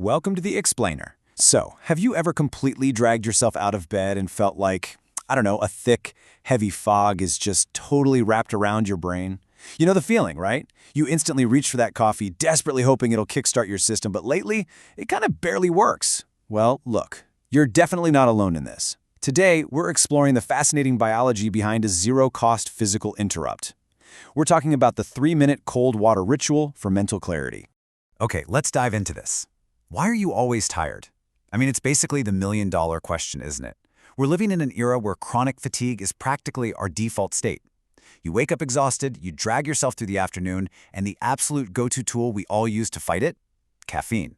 Welcome to the Explainer. So, have you ever completely dragged yourself out of bed and felt like, I don't know, a thick, heavy fog is just totally wrapped around your brain? You know the feeling, right? You instantly reach for that coffee, desperately hoping it'll kickstart your system, but lately, it kind of barely works. Well, look, you're definitely not alone in this. Today, we're exploring the fascinating biology behind a zero-cost physical interrupt. We're talking about the 3-minute cold water ritual for mental clarity. Okay, let's dive into this. Why are you always tired? I mean, it's basically the million-dollar question, isn't it? We're living in an era where chronic fatigue is practically our default state. You wake up exhausted, you drag yourself through the afternoon, and the absolute go-to tool we all use to fight it? Caffeine.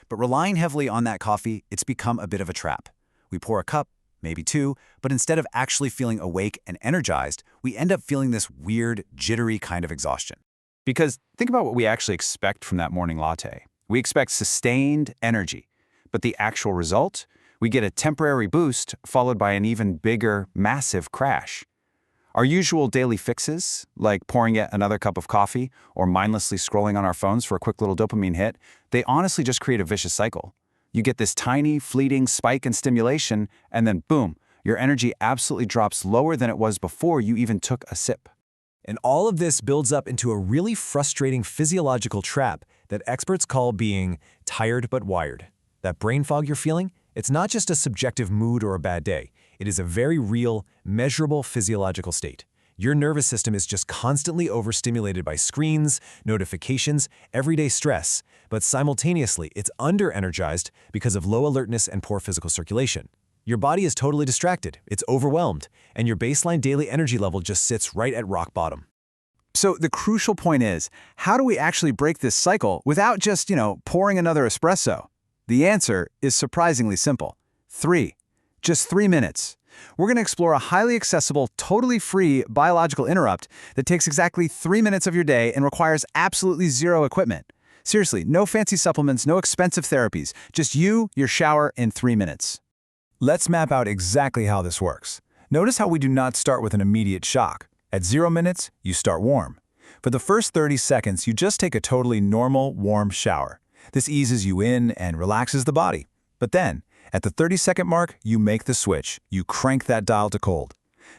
But relying heavily on that coffee, it's become a bit of a trap. We pour a cup, maybe two, but instead of actually feeling awake and energized, we end up feeling this weird, jittery kind of exhaustion. Because think about what we actually expect from that morning latte. We expect sustained energy, but the actual result? We get a temporary boost followed by an even bigger, massive crash. Our usual daily fixes, like pouring yet another cup of coffee or mindlessly scrolling on our phones for a quick little dopamine hit, they honestly just create a vicious cycle. You get this tiny, fleeting spike in stimulation, and then boom, your energy absolutely drops lower than it was before you even took a sip. And all of this builds up into a really frustrating physiological trap that experts call being tired but wired. That brain fog you're feeling, it's not just a subjective mood or a bad day. It is a very real, measurable physiological state. Your nervous system is just constantly overstimulated by screens, notifications, everyday stress, but simultaneously it's under-energized because of low alertness and poor physical circulation. Your body is totally distracted, it's overwhelmed, and your baseline daily energy level just sits right at rock bottom. So the crucial point is, how do we actually break this cycle without just, pouring another espresso? The answer is surprisingly simple. Just 3 minutes. We're going to explore a highly accessible, totally free biological interrupt that takes exactly 3 minutes of your day and requires absolutely zero equipment. Seriously, no fancy supplements, no expensive therapies, just you, your shower, in 3 minutes. Let's map out exactly how this works. Notice how we do not start with an immediate shock. At 0 minutes, you start warm. For the first 30 seconds, you just take a totally normal, warm shower. This eases you in and relaxes the body. But then, at the 30-second mark, you make the switch. You crank that dial to cold.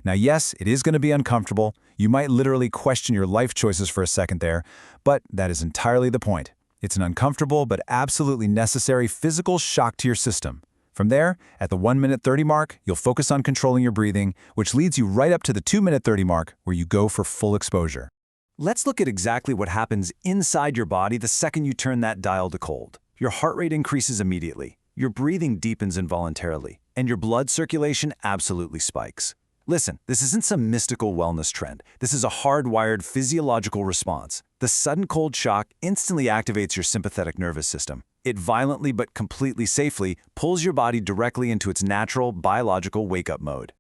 Now, yes, it is going to be uncomfortable. You might literally question your life choices for a second there, but that is entirely the point. It's an uncomfortable but absolutely necessary physical shock to your system. From there, at the 1 minute 30 mark, you'll focus on controlling your breathing, which leads you right up to the 2 minute 30 mark, where you go for full exposure. Let's look at exactly what happens inside your body the second you turn that dial to cold. Your heart rate increases immediately, your breathing deepens involuntarily, and your blood circulation absolutely spikes. Listen, this isn't some mystical wellness trend. This is a hardwired physiological response. The sudden cold shock instantly activates your sympathetic nervous system. It violently but completely safely pulls your body directly into its natural biological wake-up mode.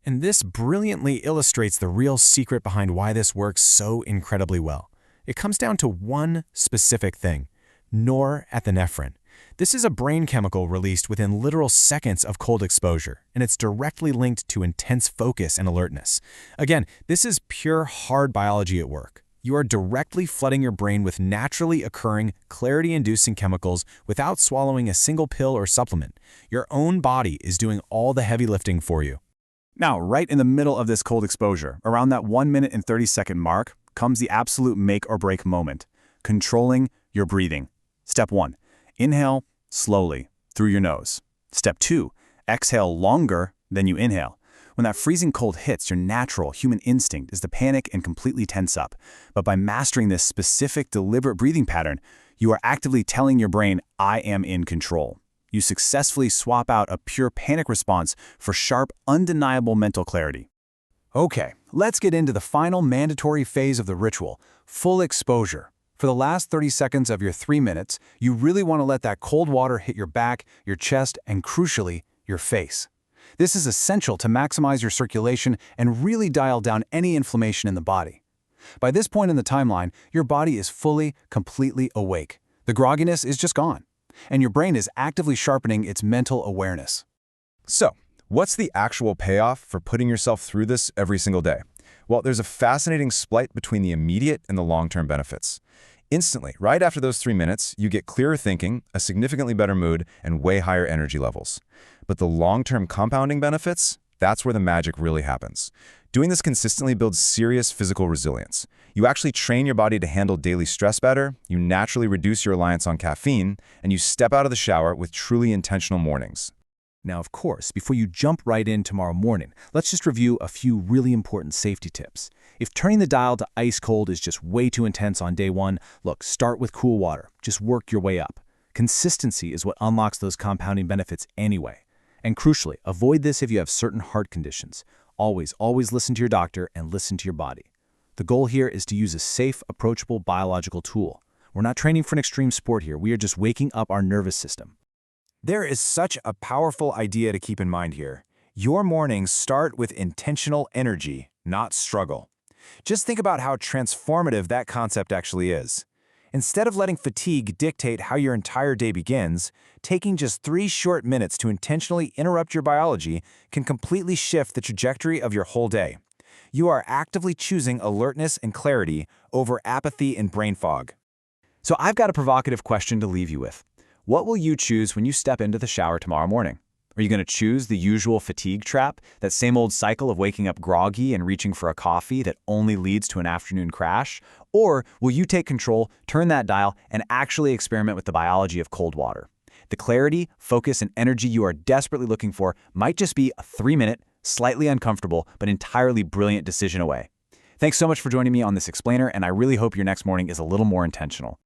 And this brilliantly illustrates the real secret behind why this works so incredibly well. It comes down to one specific thing: norepinephrine. This is a brain chemical released within literal seconds of cold exposure, and it's directly linked to intense focus and alertness. Again, this is pure hard biology at work. You are directly flooding your brain with naturally occurring, clarity-inducing chemicals without swallowing a single pill or supplement. Your own body is doing all the heavy lifting for you. Now, right in the middle of this cold exposure, around that 1 minute and 30-second mark, comes the absolute make or break moment: controlling your breathing. Step 1. Inhale slowly through your nose. Step 2. Exhale longer than you inhale. When that freezing cold hits, your natural human instinct is to panic and completely tense up. But by mastering this specific, deliberate breathing pattern, you are actively telling your brain, I am in control. You successfully swap out a pure panic response for sharp, undeniable mental clarity. Okay, let's get into the final mandatory phase of the ritual: full exposure. For the last 30 seconds of your 3 minutes, you really want to let that cold water hit your back, your chest, and crucially, your face. This is essential to maximize your circulation and really dial down any inflammation in the body. By this point in the timeline, your body is fully, completely awake. The grogginess is just gone, and your brain is actively sharpening its mental awareness. So, what's the actual payoff for putting yourself through this every single day? Well, there's a fascinating split between the immediate and the long-term benefits. Instantly, right after those 3 minutes, you get clearer thinking, a significantly better mood, and way higher energy levels. But the long-term compounding benefits, that's where the magic really happens. Doing this consistently builds serious physical resilience. You actually train your body to handle daily stress better, you naturally reduce your reliance on caffeine, and you step out of the shower with truly intentional mornings. Now, of course, before you jump right in tomorrow morning, let's just review a few really important safety tips. If turning the dial to ice cold is just way too intense on day one, look, start with cool water. Just work your way up. Consistency is what unlocks those compounding benefits anyway. And crucially, avoid this if you have certain heart conditions. Always listen to your doctor and listen to your body. The goal here is to use a safe, approachable biological tool. We're not training for an extreme sport here. We are just waking up our nervous system. There is such a powerful idea to keep in mind here. Your mornings start with intentional energy, not struggle. Just think about how transformative that concept actually is. Instead of letting fatigue dictate how your entire day begins, taking just 3 short minutes to intentionally interrupt your biology can completely shift the trajectory of your whole day. You are actively choosing alertness and clarity over apathy and brain fog. So I've got a provocative question to leave you with. What will you choose when you step into the shower tomorrow morning? Are you going to choose the usual fatigue trap, that same old cycle of waking up groggy and reaching for a coffee that only leads to an afternoon crash? Or will you take control, turn that dial, and actually experiment with the biology of cold water? The clarity, focus, and energy you are desperately looking for might just be a 3-minute, slightly uncomfortable, but entirely brilliant decision away. Thanks so much for joining me on this explainer, and I really hope your next morning is a little more intentional.